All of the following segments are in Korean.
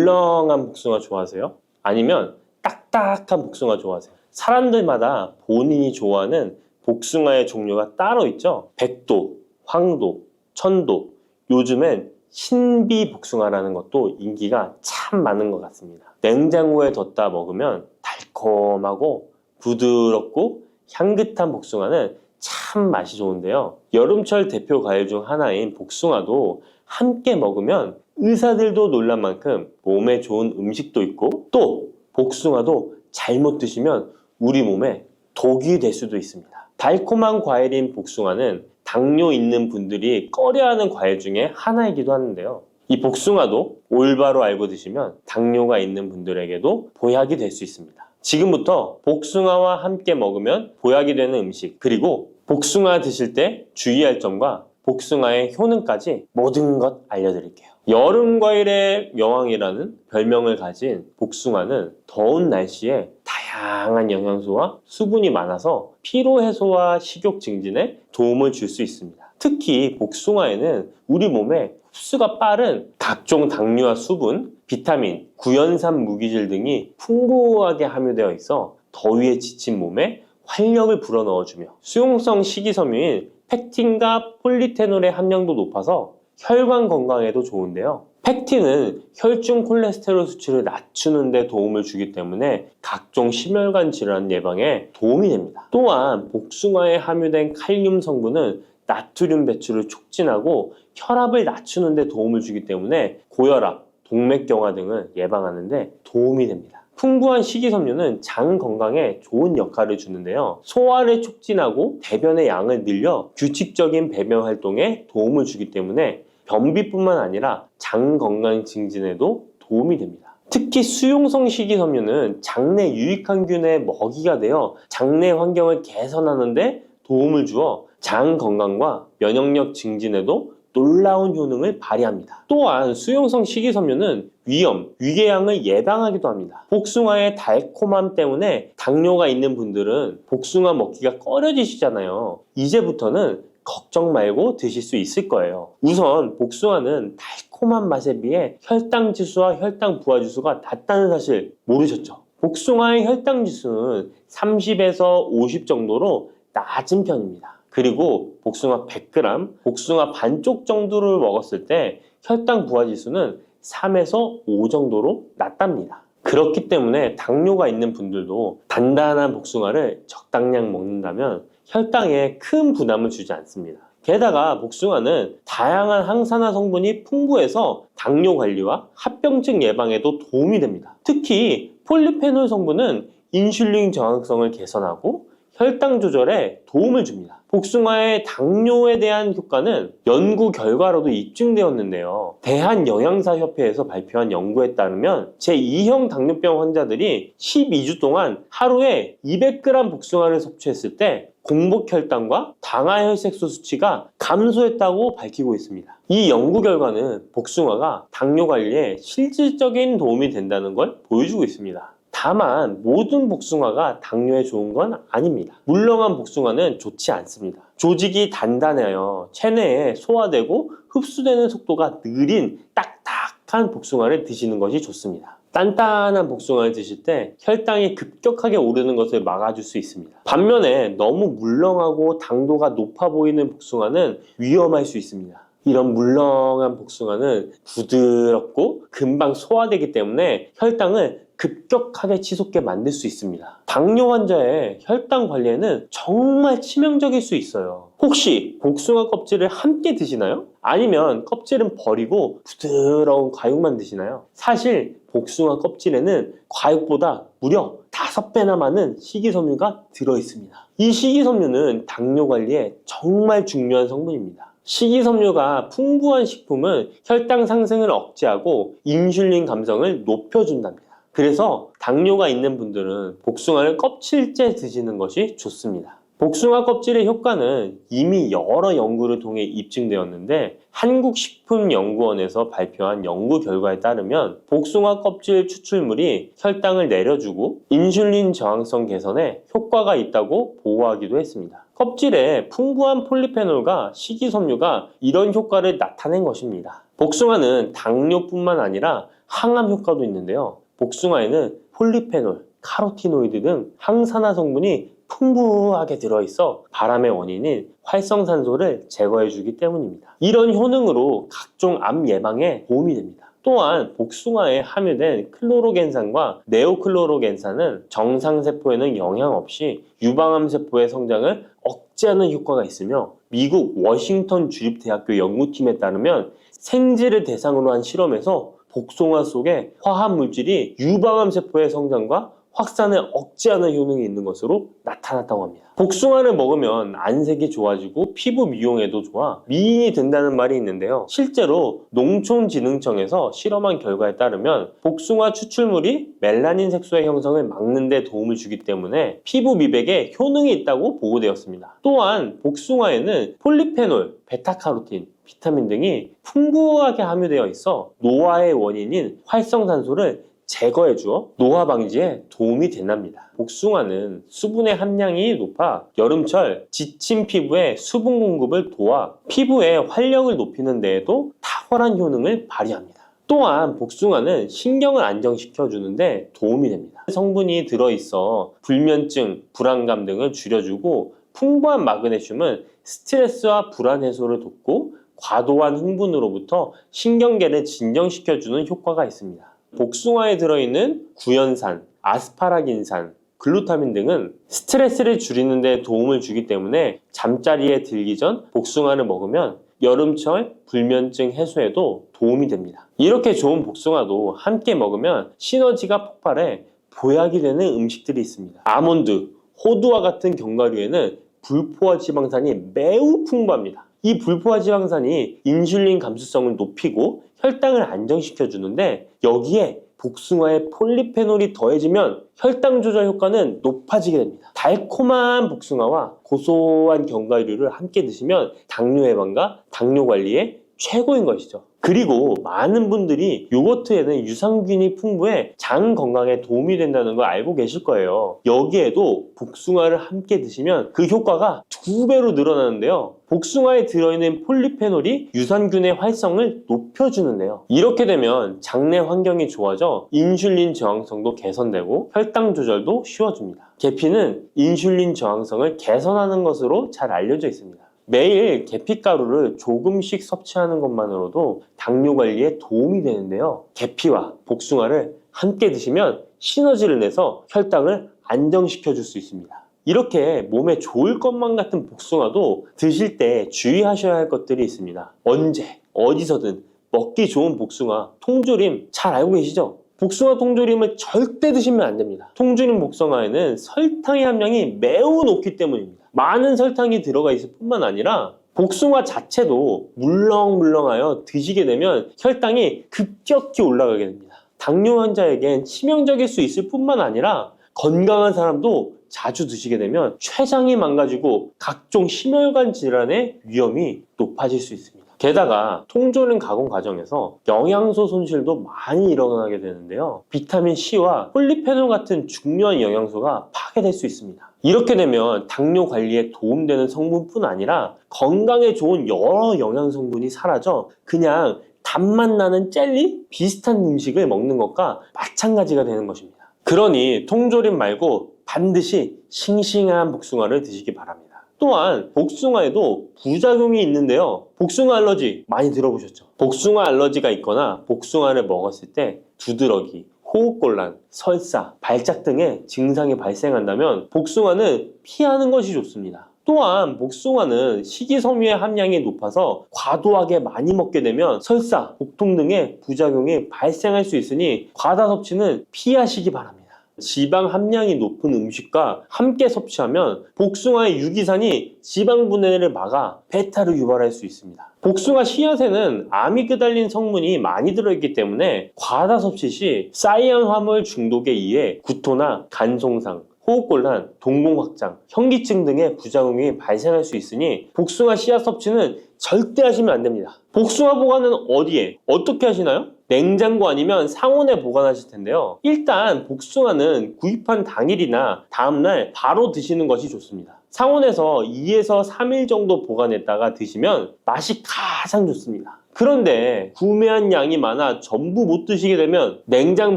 물렁한 복숭아 좋아하세요? 아니면 딱딱한 복숭아 좋아하세요? 사람들마다 본인이 좋아하는 복숭아의 종류가 따로 있죠. 백도, 황도, 천도, 요즘엔 신비 복숭아라는 것도 인기가 참 많은 것 같습니다. 냉장고에 뒀다 먹으면 달콤하고 부드럽고 향긋한 복숭아는 참 맛이 좋은데요. 여름철 대표 과일 중 하나인 복숭아도 함께 먹으면 의사들도 놀란 만큼 몸에 좋은 음식도 있고, 또 복숭아도 잘못 드시면 우리 몸에 독이 될 수도 있습니다. 달콤한 과일인 복숭아는 당뇨 있는 분들이 꺼려하는 과일 중에 하나이기도 하는데요. 이 복숭아도 올바로 알고 드시면 당뇨가 있는 분들에게도 보약이 될 수 있습니다. 지금부터 복숭아와 함께 먹으면 보약이 되는 음식, 그리고 복숭아 드실 때 주의할 점과 복숭아의 효능까지 모든 것 알려드릴게요. 여름 과일의 여왕이라는 별명을 가진 복숭아는 더운 날씨에 다양한 영양소와 수분이 많아서 피로 해소와 식욕 증진에 도움을 줄 수 있습니다. 특히 복숭아에는 우리 몸에 흡수가 빠른 각종 당류와 수분, 비타민, 구연산 무기질 등이 풍부하게 함유되어 있어 더위에 지친 몸에 활력을 불어넣어주며, 수용성 식이섬유인 펙틴과 폴리페놀의 함량도 높아서 혈관 건강에도 좋은데요. 펙틴은 혈중 콜레스테롤 수치를 낮추는 데 도움을 주기 때문에 각종 심혈관 질환 예방에 도움이 됩니다. 또한 복숭아에 함유된 칼륨 성분은 나트륨 배출을 촉진하고 혈압을 낮추는 데 도움을 주기 때문에 고혈압, 동맥경화 등을 예방하는 데 도움이 됩니다. 풍부한 식이섬유는 장 건강에 좋은 역할을 주는데요. 소화를 촉진하고 배변의 양을 늘려 규칙적인 배변 활동에 도움을 주기 때문에 변비뿐만 아니라 장 건강 증진에도 도움이 됩니다. 특히 수용성 식이섬유는 장내 유익항균의 먹이가 되어 장내 환경을 개선하는 데 도움을 주어 장 건강과 면역력 증진에도 놀라운 효능을 발휘합니다. 또한 수용성 식이섬유는 위염, 위궤양을 예방하기도 합니다. 복숭아의 달콤함 때문에 당뇨가 있는 분들은 복숭아 먹기가 꺼려지시잖아요. 이제부터는 걱정 말고 드실 수 있을 거예요. 우선 복숭아는 달콤한 맛에 비해 혈당 지수와 혈당 부하 지수가 낮다는 사실 모르셨죠? 복숭아의 혈당 지수는 30에서 50 정도로 낮은 편입니다. 그리고 복숭아 100g, 복숭아 반쪽 정도를 먹었을 때 혈당 부하 지수는 3에서 5 정도로 낮답니다. 그렇기 때문에 당뇨가 있는 분들도 단단한 복숭아를 적당량 먹는다면 혈당에 큰 부담을 주지 않습니다. 게다가 복숭아는 다양한 항산화 성분이 풍부해서 당뇨 관리와 합병증 예방에도 도움이 됩니다. 특히 폴리페놀 성분은 인슐린 저항성을 개선하고 혈당 조절에 도움을 줍니다. 복숭아의 당뇨에 대한 효과는 연구 결과로도 입증되었는데요. 대한영양사협회에서 발표한 연구에 따르면 제2형 당뇨병 환자들이 12주 동안 하루에 200g 복숭아를 섭취했을 때 공복 혈당과 당화혈색소 수치가 감소했다고 밝히고 있습니다. 이 연구 결과는 복숭아가 당뇨 관리에 실질적인 도움이 된다는 걸 보여주고 있습니다. 다만 모든 복숭아가 당뇨에 좋은 건 아닙니다. 물렁한 복숭아는 좋지 않습니다. 조직이 단단해요. 체내에 소화되고 흡수되는 속도가 느린 딱딱한 복숭아를 드시는 것이 좋습니다. 단단한 복숭아를 드실 때 혈당이 급격하게 오르는 것을 막아줄 수 있습니다. 반면에 너무 물렁하고 당도가 높아 보이는 복숭아는 위험할 수 있습니다. 이런 물렁한 복숭아는 부드럽고 금방 소화되기 때문에 혈당을 급격하게 치솟게 만들 수 있습니다. 당뇨 환자의 혈당 관리에는 정말 치명적일 수 있어요. 혹시 복숭아 껍질을 함께 드시나요? 아니면 껍질은 버리고 부드러운 과육만 드시나요? 사실 복숭아 껍질에는 과육보다 무려 5배나 많은 식이섬유가 들어있습니다. 이 식이섬유는 당뇨 관리에 정말 중요한 성분입니다. 식이섬유가 풍부한 식품은 혈당 상승을 억제하고 인슐린 감성을 높여준답니다. 그래서 당뇨가 있는 분들은 복숭아를 껍질째 드시는 것이 좋습니다. 복숭아 껍질의 효과는 이미 여러 연구를 통해 입증되었는데 한국식품연구원에서 발표한 연구 결과에 따르면 복숭아 껍질 추출물이 혈당을 내려주고 인슐린 저항성 개선에 효과가 있다고 보고하기도 했습니다. 껍질에 풍부한 폴리페놀과 식이섬유가 이런 효과를 나타낸 것입니다. 복숭아는 당뇨뿐만 아니라 항암 효과도 있는데요. 복숭아에는 폴리페놀, 카로티노이드 등 항산화 성분이 풍부하게 들어있어 바람의 원인인 활성산소를 제거해주기 때문입니다. 이런 효능으로 각종 암 예방에 도움이 됩니다. 또한 복숭아에 함유된 클로로겐산과 네오클로로겐산은 정상세포에는 영향 없이 유방암세포의 성장을 억제하는 효과가 있으며 미국 워싱턴 주립대학교 연구팀에 따르면 생쥐를 대상으로 한 실험에서 복숭아 속에 화합물질이 유방암세포의 성장과 확산을 억제하는 효능이 있는 것으로 나타났다고 합니다. 복숭아를 먹으면 안색이 좋아지고 피부 미용에도 좋아 미인이 된다는 말이 있는데요. 실제로 농촌진흥청에서 실험한 결과에 따르면 복숭아 추출물이 멜라닌 색소의 형성을 막는 데 도움을 주기 때문에 피부 미백에 효능이 있다고 보고되었습니다. 또한 복숭아에는 폴리페놀, 베타카로틴, 비타민 등이 풍부하게 함유되어 있어 노화의 원인인 활성산소를 제거해 주어 노화 방지에 도움이 된답니다. 복숭아는 수분의 함량이 높아 여름철 지친 피부에 수분 공급을 도와 피부의 활력을 높이는 데에도 탁월한 효능을 발휘합니다. 또한 복숭아는 신경을 안정시켜 주는데 도움이 됩니다. 성분이 들어있어 불면증, 불안감 등을 줄여주고 풍부한 마그네슘은 스트레스와 불안 해소를 돕고 과도한 흥분으로부터 신경계를 진정시켜주는 효과가 있습니다. 복숭아에 들어있는 구연산, 아스파라긴산, 글루타민 등은 스트레스를 줄이는 데 도움을 주기 때문에 잠자리에 들기 전 복숭아를 먹으면 여름철 불면증 해소에도 도움이 됩니다. 이렇게 좋은 복숭아도 함께 먹으면 시너지가 폭발해 보약이 되는 음식들이 있습니다. 아몬드, 호두와 같은 견과류에는 불포화 지방산이 매우 풍부합니다. 이 불포화 지방산이 인슐린 감수성을 높이고 혈당을 안정시켜 주는데 여기에 복숭아에 폴리페놀이 더해지면 혈당 조절 효과는 높아지게 됩니다. 달콤한 복숭아와 고소한 견과류를 함께 드시면 당뇨 예방과 당뇨 관리에 최고인 것이죠. 그리고 많은 분들이 요거트에는 유산균이 풍부해 장 건강에 도움이 된다는 걸 알고 계실 거예요. 여기에도 복숭아를 함께 드시면 그 효과가 2배로 늘어나는데요. 복숭아에 들어있는 폴리페놀이 유산균의 활성을 높여주는데요. 이렇게 되면 장내 환경이 좋아져 인슐린 저항성도 개선되고 혈당 조절도 쉬워집니다. 계피는 인슐린 저항성을 개선하는 것으로 잘 알려져 있습니다. 매일 계피가루를 조금씩 섭취하는 것만으로도 당뇨 관리에 도움이 되는데요. 계피와 복숭아를 함께 드시면 시너지를 내서 혈당을 안정시켜 줄 수 있습니다. 이렇게 몸에 좋을 것만 같은 복숭아도 드실 때 주의하셔야 할 것들이 있습니다. 언제, 어디서든 먹기 좋은 복숭아, 통조림 잘 알고 계시죠? 복숭아 통조림을 절대 드시면 안 됩니다. 통조림 복숭아에는 설탕의 함량이 매우 높기 때문입니다. 많은 설탕이 들어가 있을 뿐만 아니라 복숭아 자체도 물렁물렁하여 드시게 되면 혈당이 급격히 올라가게 됩니다. 당뇨 환자에겐 치명적일 수 있을 뿐만 아니라 건강한 사람도 자주 드시게 되면 췌장이 망가지고 각종 심혈관 질환의 위험이 높아질 수 있습니다. 게다가 통조림 가공 과정에서 영양소 손실도 많이 일어나게 되는데요. 비타민 C와 폴리페놀 같은 중요한 영양소가 파괴될 수 있습니다. 이렇게 되면 당뇨 관리에 도움되는 성분뿐 아니라 건강에 좋은 여러 영양 성분이 사라져 그냥 단맛 나는 젤리 비슷한 음식을 먹는 것과 마찬가지가 되는 것입니다. 그러니 통조림 말고 반드시 싱싱한 복숭아를 드시기 바랍니다. 또한 복숭아에도 부작용이 있는데요. 복숭아 알러지 많이 들어보셨죠? 복숭아 알러지가 있거나 복숭아를 먹었을 때 두드러기, 호흡곤란, 설사, 발작 등의 증상이 발생한다면 복숭아는 피하는 것이 좋습니다. 또한 복숭아는 식이섬유의 함량이 높아서 과도하게 많이 먹게 되면 설사, 복통 등의 부작용이 발생할 수 있으니 과다 섭취는 피하시기 바랍니다. 지방 함량이 높은 음식과 함께 섭취하면 복숭아의 유기산이 지방 분해를 막아 배탈을 유발할 수 있습니다. 복숭아 씨앗에는 아미그달린 성분이 많이 들어있기 때문에 과다 섭취 시 사이안 화물 중독에 의해 구토나 간 손상, 호흡곤란, 동공 확장, 현기증 등의 부작용이 발생할 수 있으니 복숭아 씨앗 섭취는 절대 하시면 안 됩니다. 복숭아 보관은 어디에? 어떻게 하시나요? 냉장고 아니면 상온에 보관하실 텐데요. 일단 복숭아는 구입한 당일이나 다음날 바로 드시는 것이 좋습니다. 상온에서 2에서 3일 정도 보관했다가 드시면 맛이 가장 좋습니다. 그런데 구매한 양이 많아 전부 못 드시게 되면 냉장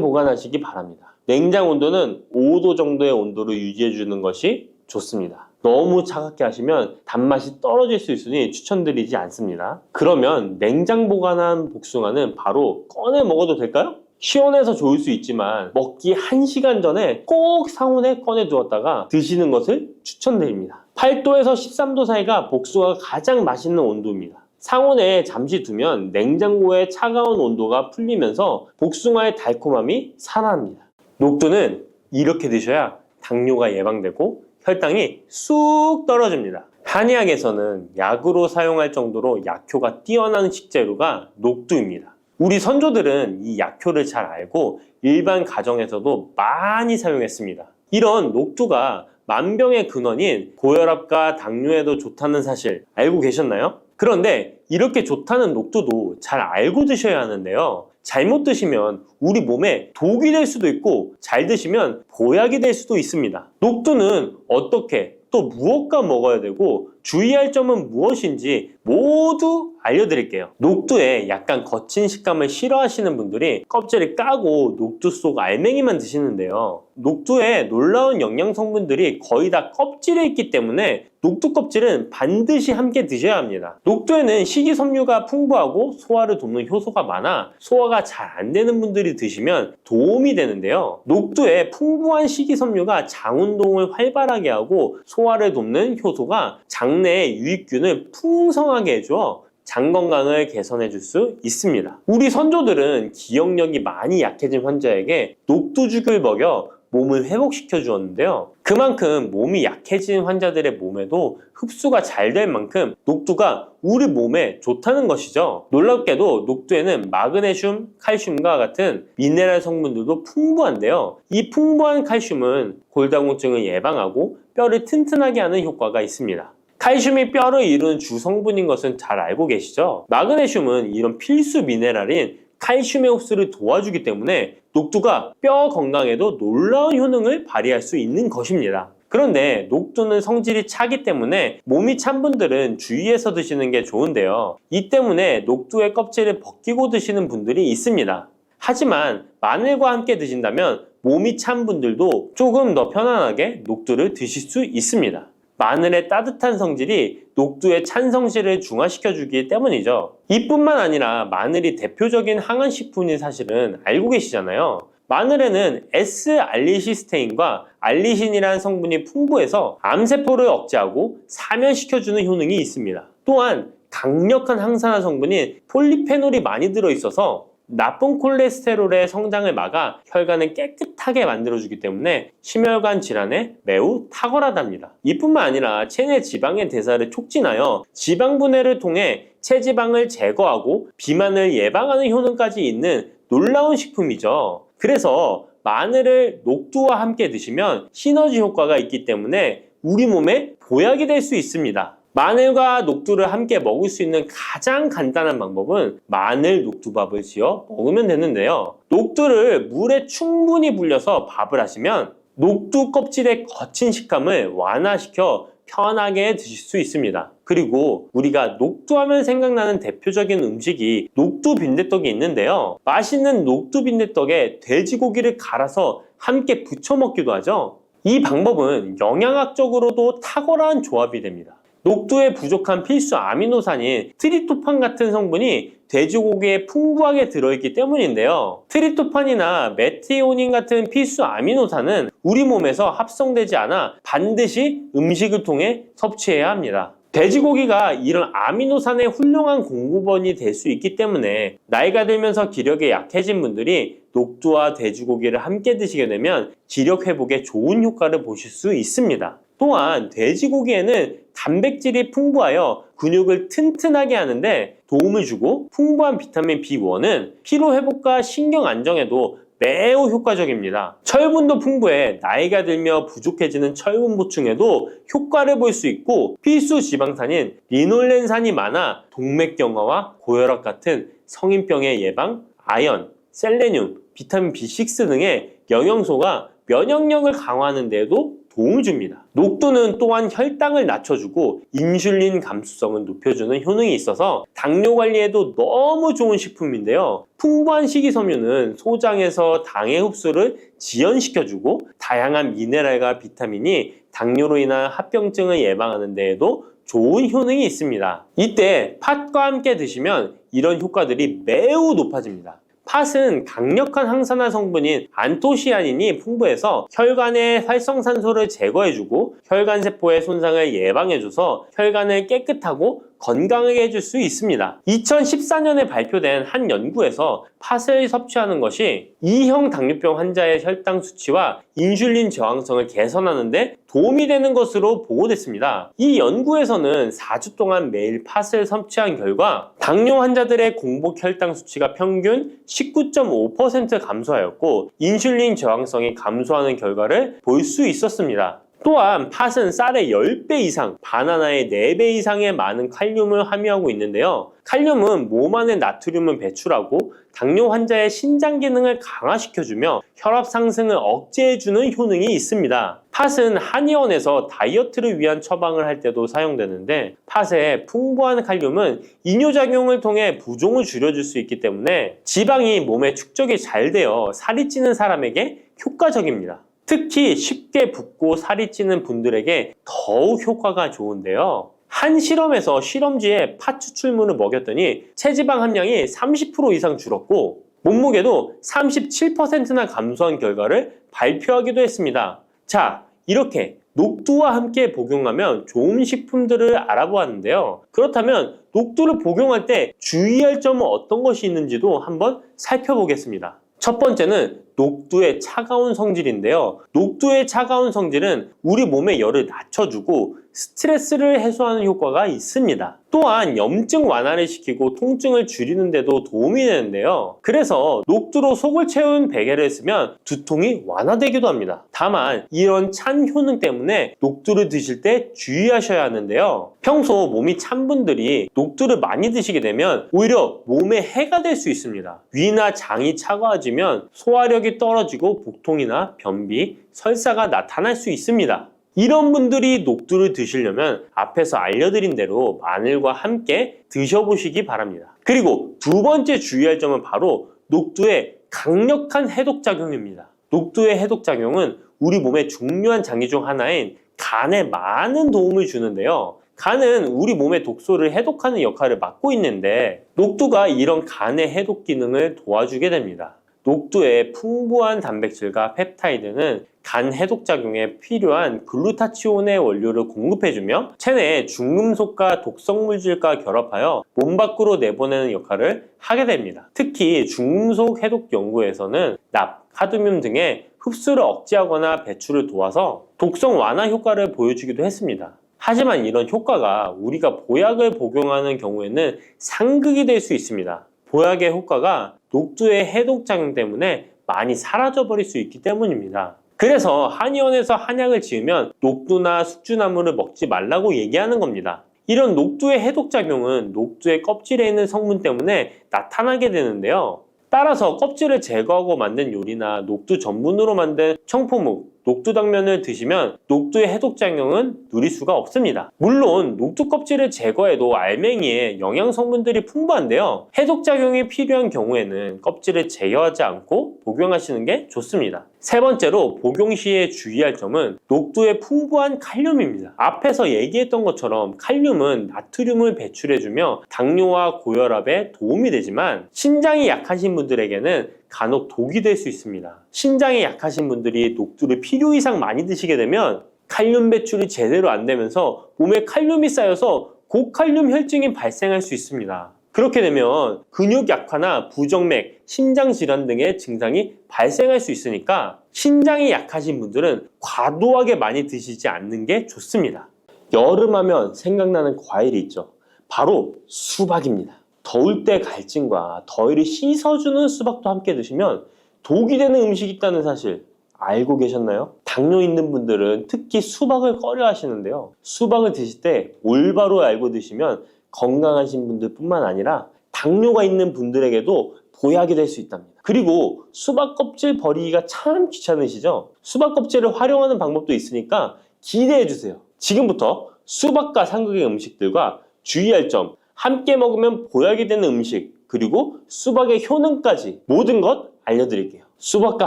보관하시기 바랍니다. 냉장 온도는 5도 정도의 온도로 유지해 주는 것이 좋습니다. 너무 차갑게 하시면 단맛이 떨어질 수 있으니 추천드리지 않습니다. 그러면 냉장 보관한 복숭아는 바로 꺼내 먹어도 될까요? 시원해서 좋을 수 있지만 먹기 1시간 전에 꼭 상온에 꺼내 두었다가 드시는 것을 추천드립니다. 8도에서 13도 사이가 복숭아가 가장 맛있는 온도입니다. 상온에 잠시 두면 냉장고의 차가운 온도가 풀리면서 복숭아의 달콤함이 살아납니다. 녹두는 이렇게 드셔야 당뇨가 예방되고 혈당이 쑥 떨어집니다. 한의학에서는 약으로 사용할 정도로 약효가 뛰어난 식재료가 녹두입니다. 우리 선조들은 이 약효를 잘 알고 일반 가정에서도 많이 사용했습니다. 이런 녹두가 만병의 근원인 고혈압과 당뇨에도 좋다는 사실 알고 계셨나요? 그런데 이렇게 좋다는 녹두도 잘 알고 드셔야 하는데요. 잘못 드시면 우리 몸에 독이 될 수도 있고 잘 드시면 보약이 될 수도 있습니다. 녹두는 어떻게 또 무엇과 먹어야 되고 주의할 점은 무엇인지 모두 알려드릴게요. 녹두에 약간 거친 식감을 싫어하시는 분들이 껍질을 까고 녹두 속 알맹이만 드시는데요. 녹두에 놀라운 영양 성분들이 거의 다 껍질에 있기 때문에 녹두 껍질은 반드시 함께 드셔야 합니다. 녹두에는 식이섬유가 풍부하고 소화를 돕는 효소가 많아 소화가 잘 안 되는 분들이 드시면 도움이 되는데요. 녹두에 풍부한 식이섬유가 장 운동을 활발하게 하고 소화를 돕는 효소가 장내의 유익균을 풍성하게 해줘 장 건강을 개선해 줄 수 있습니다. 우리 선조들은 기억력이 많이 약해진 환자에게 녹두죽을 먹여 몸을 회복시켜 주었는데요. 그만큼 몸이 약해진 환자들의 몸에도 흡수가 잘 될 만큼 녹두가 우리 몸에 좋다는 것이죠. 놀랍게도 녹두에는 마그네슘, 칼슘과 같은 미네랄 성분들도 풍부한데요. 이 풍부한 칼슘은 골다공증을 예방하고 뼈를 튼튼하게 하는 효과가 있습니다. 칼슘이 뼈를 이루는 주성분인 것은 잘 알고 계시죠? 마그네슘은 이런 필수 미네랄인 칼슘의 흡수를 도와주기 때문에 녹두가 뼈 건강에도 놀라운 효능을 발휘할 수 있는 것입니다. 그런데 녹두는 성질이 차기 때문에 몸이 찬 분들은 주의해서 드시는 게 좋은데요. 이 때문에 녹두의 껍질을 벗기고 드시는 분들이 있습니다. 하지만 마늘과 함께 드신다면 몸이 찬 분들도 조금 더 편안하게 녹두를 드실 수 있습니다. 마늘의 따뜻한 성질이 녹두의 찬 성질을 중화시켜 주기 때문이죠. 이뿐만 아니라 마늘이 대표적인 항암식품인 사실은 알고 계시잖아요. 마늘에는 S알리시스테인과 알리신이라는 성분이 풍부해서 암세포를 억제하고 사면시켜주는 효능이 있습니다. 또한 강력한 항산화 성분인 폴리페놀이 많이 들어있어서 나쁜 콜레스테롤의 성장을 막아 혈관을 깨끗하게 만들어주기 때문에 심혈관 질환에 매우 탁월하답니다. 이뿐만 아니라 체내 지방의 대사를 촉진하여 지방 분해를 통해 체지방을 제거하고 비만을 예방하는 효능까지 있는 놀라운 식품이죠. 그래서 마늘을 녹두와 함께 드시면 시너지 효과가 있기 때문에 우리 몸에 보약이 될 수 있습니다. 마늘과 녹두를 함께 먹을 수 있는 가장 간단한 방법은 마늘 녹두밥을 지어 먹으면 되는데요. 녹두를 물에 충분히 불려서 밥을 하시면 녹두 껍질의 거친 식감을 완화시켜 편하게 드실 수 있습니다. 그리고 우리가 녹두하면 생각나는 대표적인 음식이 녹두 빈대떡이 있는데요. 맛있는 녹두 빈대떡에 돼지고기를 갈아서 함께 부쳐 먹기도 하죠. 이 방법은 영양학적으로도 탁월한 조합이 됩니다. 녹두에 부족한 필수 아미노산인 트립토판 같은 성분이 돼지고기에 풍부하게 들어있기 때문인데요. 트립토판이나 메티오닌 같은 필수 아미노산은 우리 몸에서 합성되지 않아 반드시 음식을 통해 섭취해야 합니다. 돼지고기가 이런 아미노산의 훌륭한 공급원이 될 수 있기 때문에 나이가 들면서 기력이 약해진 분들이 녹두와 돼지고기를 함께 드시게 되면 기력 회복에 좋은 효과를 보실 수 있습니다. 또한 돼지고기에는 단백질이 풍부하여 근육을 튼튼하게 하는데 도움을 주고 풍부한 비타민 B1은 피로 회복과 신경 안정에도 매우 효과적입니다. 철분도 풍부해 나이가 들며 부족해지는 철분 보충에도 효과를 볼 수 있고 필수 지방산인 리놀렌산이 많아 동맥경화와 고혈압 같은 성인병의 예방, 아연, 셀레늄, 비타민 B6 등의 영양소가 면역력을 강화하는 데에도 도움을 줍니다. 녹두는 또한 혈당을 낮춰주고 인슐린 감수성을 높여주는 효능이 있어서 당뇨 관리에도 너무 좋은 식품인데요. 풍부한 식이섬유는 소장에서 당의 흡수를 지연시켜주고 다양한 미네랄과 비타민이 당뇨로 인한 합병증을 예방하는 데에도 좋은 효능이 있습니다. 이때 팥과 함께 드시면 이런 효과들이 매우 높아집니다. 팥은 강력한 항산화 성분인 안토시아닌이 풍부해서 혈관의 활성산소를 제거해주고 혈관세포의 손상을 예방해줘서 혈관을 깨끗하고 건강하게 해줄 수 있습니다. 2014년에 발표된 한 연구에서 팥을 섭취하는 것이 2형 당뇨병 환자의 혈당 수치와 인슐린 저항성을 개선하는 데 도움이 되는 것으로 보고됐습니다. 이 연구에서는 4주 동안 매일 팥을 섭취한 결과 당뇨 환자들의 공복 혈당 수치가 평균 19.5% 감소하였고 인슐린 저항성이 감소하는 결과를 볼 수 있었습니다. 또한 팥은 쌀의 10배 이상, 바나나의 4배 이상의 많은 칼륨을 함유하고 있는데요. 칼륨은 몸 안에 나트륨을 배출하고 당뇨 환자의 신장 기능을 강화시켜주며 혈압 상승을 억제해주는 효능이 있습니다. 팥은 한의원에서 다이어트를 위한 처방을 할 때도 사용되는데 팥의 풍부한 칼륨은 이뇨작용을 통해 부종을 줄여줄 수 있기 때문에 지방이 몸에 축적이 잘 되어 살이 찌는 사람에게 효과적입니다. 특히 쉽게 붓고 살이 찌는 분들에게 더욱 효과가 좋은데요. 한 실험에서 실험지에 팥 추출물을 먹였더니 체지방 함량이 30% 이상 줄었고 몸무게도 37%나 감소한 결과를 발표하기도 했습니다. 자, 이렇게 녹두와 함께 복용하면 좋은 식품들을 알아보았는데요. 그렇다면 녹두를 복용할 때 주의할 점은 어떤 것이 있는지도 한번 살펴보겠습니다. 첫 번째는 녹두의 차가운 성질인데요. 녹두의 차가운 성질은 우리 몸의 열을 낮춰주고 스트레스를 해소하는 효과가 있습니다. 또한 염증 완화를 시키고 통증을 줄이는 데도 도움이 되는데요. 그래서 녹두로 속을 채운 베개를 쓰면 두통이 완화되기도 합니다. 다만 이런 찬 효능 때문에 녹두를 드실 때 주의하셔야 하는데요. 평소 몸이 찬 분들이 녹두를 많이 드시게 되면 오히려 몸에 해가 될 수 있습니다. 위나 장이 차가워지면 소화력이 떨어지고 복통이나 변비, 설사가 나타날 수 있습니다. 이런 분들이 녹두를 드시려면 앞에서 알려드린 대로 마늘과 함께 드셔보시기 바랍니다. 그리고 두 번째 주의할 점은 바로 녹두의 강력한 해독작용입니다. 녹두의 해독작용은 우리 몸의 중요한 장기 중 하나인 간에 많은 도움을 주는데요. 간은 우리 몸의 독소를 해독하는 역할을 맡고 있는데 녹두가 이런 간의 해독 기능을 도와주게 됩니다. 녹두의 풍부한 단백질과 펩타이드는 간 해독작용에 필요한 글루타치온의 원료를 공급해주며 체내에 중금속과 독성물질과 결합하여 몸 밖으로 내보내는 역할을 하게 됩니다. 특히 중금속 해독 연구에서는 납, 카드뮴 등의 흡수를 억제하거나 배출을 도와서 독성 완화 효과를 보여주기도 했습니다. 하지만 이런 효과가 우리가 보약을 복용하는 경우에는 상극이 될 수 있습니다. 보약의 효과가 녹두의 해독작용 때문에 많이 사라져버릴 수 있기 때문입니다. 그래서 한의원에서 한약을 지으면 녹두나 숙주나물을 먹지 말라고 얘기하는 겁니다. 이런 녹두의 해독작용은 녹두의 껍질에 있는 성분 때문에 나타나게 되는데요. 따라서 껍질을 제거하고 만든 요리나 녹두 전분으로 만든 청포묵, 녹두당면을 드시면 녹두의 해독작용은 누릴 수가 없습니다. 물론 녹두 껍질을 제거해도 알맹이에 영양 성분들이 풍부한데요. 해독작용이 필요한 경우에는 껍질을 제거하지 않고 복용하시는 게 좋습니다. 세 번째로 복용 시에 주의할 점은 녹두의 풍부한 칼륨입니다. 앞에서 얘기했던 것처럼 칼륨은 나트륨을 배출해주며 당뇨와 고혈압에 도움이 되지만 신장이 약하신 분들에게는 간혹 독이 될 수 있습니다. 신장이 약하신 분들이 녹두를 필요 이상 많이 드시게 되면 칼륨 배출이 제대로 안 되면서 몸에 칼륨이 쌓여서 고칼륨 혈증이 발생할 수 있습니다. 그렇게 되면 근육 약화나 부정맥, 심장 질환 등의 증상이 발생할 수 있으니까 신장이 약하신 분들은 과도하게 많이 드시지 않는 게 좋습니다. 여름하면 생각나는 과일이 있죠. 바로 수박입니다. 더울 때 갈증과 더위를 씻어주는 수박도 함께 드시면 독이 되는 음식이 있다는 사실 알고 계셨나요? 당뇨 있는 분들은 특히 수박을 꺼려 하시는데요. 수박을 드실 때 올바로 알고 드시면 건강하신 분들 뿐만 아니라 당뇨가 있는 분들에게도 보약이 될 수 있답니다. 그리고 수박 껍질 버리기가 참 귀찮으시죠? 수박 껍질을 활용하는 방법도 있으니까 기대해 주세요. 지금부터 수박과 상극의 음식들과 주의할 점, 함께 먹으면 보약이 되는 음식, 그리고 수박의 효능까지 모든 것 알려드릴게요. 수박과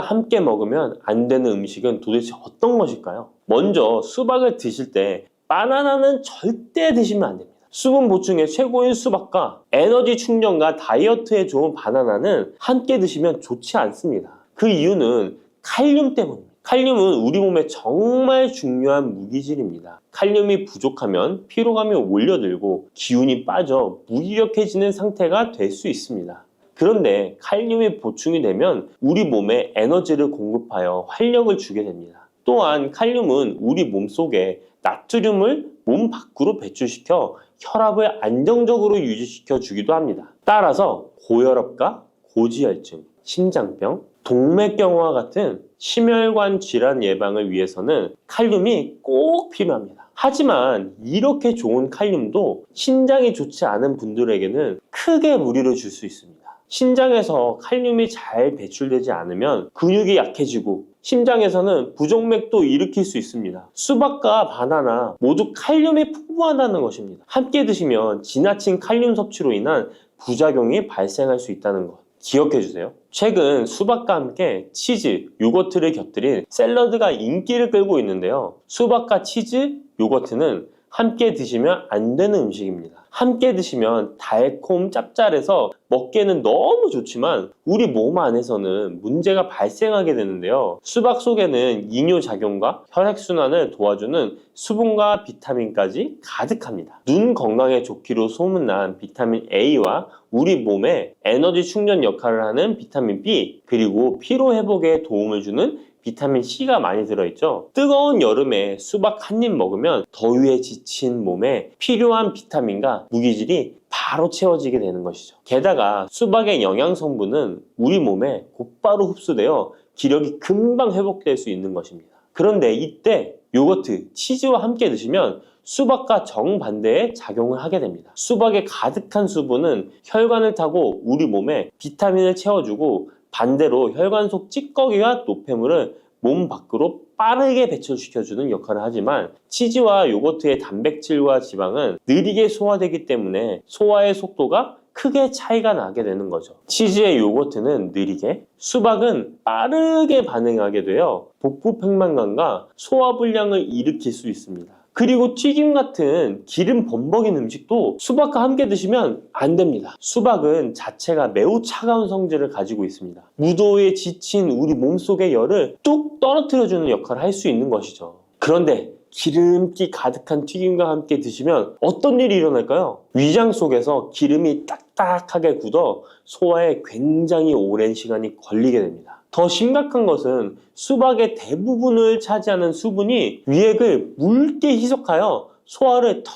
함께 먹으면 안 되는 음식은 도대체 어떤 것일까요? 먼저 수박을 드실 때 바나나는 절대 드시면 안 됩니다. 수분 보충에 최고인 수박과 에너지 충전과 다이어트에 좋은 바나나는 함께 드시면 좋지 않습니다. 그 이유는 칼륨 때문입니다. 칼륨은 우리 몸에 정말 중요한 무기질입니다. 칼륨이 부족하면 피로감이 올려들고 기운이 빠져 무기력해지는 상태가 될 수 있습니다. 그런데 칼륨이 보충이 되면 우리 몸에 에너지를 공급하여 활력을 주게 됩니다. 또한 칼륨은 우리 몸속에 나트륨을 몸 밖으로 배출시켜 혈압을 안정적으로 유지시켜 주기도 합니다. 따라서 고혈압과 고지혈증, 심장병, 동맥경화와 같은 심혈관 질환 예방을 위해서는 칼륨이 꼭 필요합니다. 하지만 이렇게 좋은 칼륨도 신장이 좋지 않은 분들에게는 크게 무리를 줄 수 있습니다. 신장에서 칼륨이 잘 배출되지 않으면 근육이 약해지고 심장에서는 부정맥도 일으킬 수 있습니다. 수박과 바나나 모두 칼륨이 풍부하다는 것입니다. 함께 드시면 지나친 칼륨 섭취로 인한 부작용이 발생할 수 있다는 것 기억해 주세요. 최근 수박과 함께 치즈, 요거트를 곁들인 샐러드가 인기를 끌고 있는데요. 수박과 치즈, 요거트는 함께 드시면 안 되는 음식입니다. 함께 드시면 달콤 짭짤해서 먹기에는 너무 좋지만 우리 몸 안에서는 문제가 발생하게 되는데요. 수박 속에는 이뇨작용과 혈액순환을 도와주는 수분과 비타민까지 가득합니다. 눈 건강에 좋기로 소문난 비타민 A와 우리 몸에 에너지 충전 역할을 하는 비타민 B, 그리고 피로 회복에 도움을 주는 비타민 C가 많이 들어있죠. 뜨거운 여름에 수박 한 입 먹으면 더위에 지친 몸에 필요한 비타민과 무기질이 바로 채워지게 되는 것이죠. 게다가 수박의 영양 성분은 우리 몸에 곧바로 흡수되어 기력이 금방 회복될 수 있는 것입니다. 그런데 이때 요거트, 치즈와 함께 드시면 수박과 정반대의 작용을 하게 됩니다. 수박에 가득한 수분은 혈관을 타고 우리 몸에 비타민을 채워주고 반대로 혈관 속 찌꺼기와 노폐물을 몸 밖으로 빠르게 배출시켜주는 역할을 하지만 치즈와 요거트의 단백질과 지방은 느리게 소화되기 때문에 소화의 속도가 크게 차이가 나게 되는 거죠. 치즈의 요거트는 느리게, 수박은 빠르게 반응하게 되어 복부 팽만감과 소화불량을 일으킬 수 있습니다. 그리고 튀김 같은 기름 범벅인 음식도 수박과 함께 드시면 안 됩니다. 수박은 자체가 매우 차가운 성질을 가지고 있습니다. 무더위에 지친 우리 몸속의 열을 뚝 떨어뜨려주는 역할을 할 수 있는 것이죠. 그런데 기름기 가득한 튀김과 함께 드시면 어떤 일이 일어날까요? 위장 속에서 기름이 딱딱하게 굳어 소화에 굉장히 오랜 시간이 걸리게 됩니다. 더 심각한 것은 수박의 대부분을 차지하는 수분이 위액을 묽게 희석하여 소화를 더